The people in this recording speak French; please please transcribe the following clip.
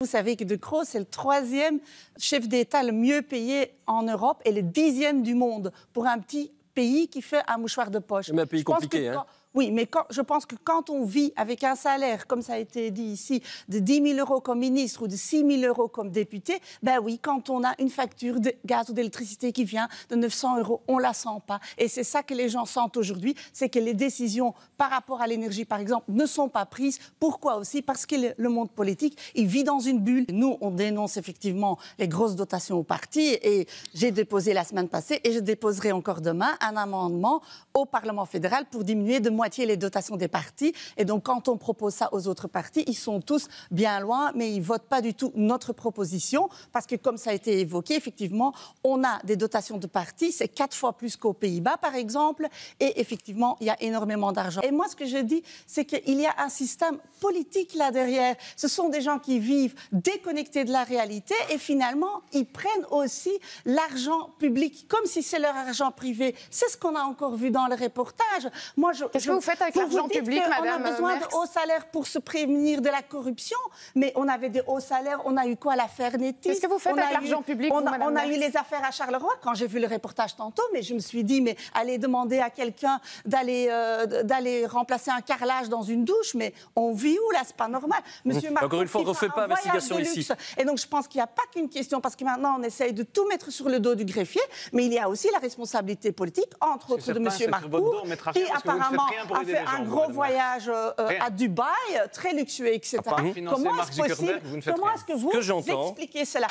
Vous savez que De Croo, c'est le 3e chef d'État le mieux payé en Europe et le 10e du monde pour un petit pays qui fait un mouchoir de poche. Mais un pays compliqué, hein. Oui, mais je pense que quand on vit avec un salaire, comme ça a été dit ici, de 10 000 euros comme ministre ou de 6 000 euros comme député, ben oui, quand on a une facture de gaz ou d'électricité qui vient de 900 euros, on ne la sent pas. Et c'est ça que les gens sentent aujourd'hui, c'est que les décisions par rapport à l'énergie, par exemple, ne sont pas prises. Pourquoi aussi? Parce que le monde politique, il vit dans une bulle. Nous, on dénonce effectivement les grosses dotations aux partis et j'ai déposé la semaine passée et je déposerai encore demain un amendement au Parlement fédéral pour diminuer de moitié les dotations des partis. Et donc, quand on propose ça aux autres partis, ils sont tous bien loin, mais ils ne votent pas du tout notre proposition, parce que, comme ça a été évoqué, effectivement, on a des dotations de partis, c'est 4 fois plus qu'aux Pays-Bas, par exemple, et effectivement, il y a énormément d'argent. Et moi, ce que je dis, c'est qu'il y a un système politique là derrière. Ce sont des gens qui vivent déconnectés de la réalité, et finalement, ils prennent aussi l'argent public, comme si c'est leur argent privé. C'est ce qu'on a encore vu dans le reportage. Moi, Qu'est-ce que vous faites avec l'argent public, madame On a besoin Merckx de hauts salaires pour se prémunir de la corruption, mais on avait des hauts salaires, on a eu quoi, l'affaire Netis? Qu'est-ce que vous faites avec l'argent public, madame On a Merckx eu les affaires à Charleroi, quand j'ai vu le reportage tantôt, mais je me suis dit, mais aller demander à quelqu'un d'aller remplacer un carrelage dans une douche, mais on vit où, là? C'est pas normal. Monsieur Marcoux, encore une fois, on ne refait pas investigation ici. Et donc, je pense qu'il n'y a pas qu'une question, parce que maintenant, on essaye de tout mettre sur le dos du greffier, mais il y a aussi la responsabilité politique, entre autres de monsieur Marcoux, qui apparemment a fait un gros voyage à Dubaï, très luxueux, etc. Comment est-ce possible? Comment est-ce que vous expliquez cela?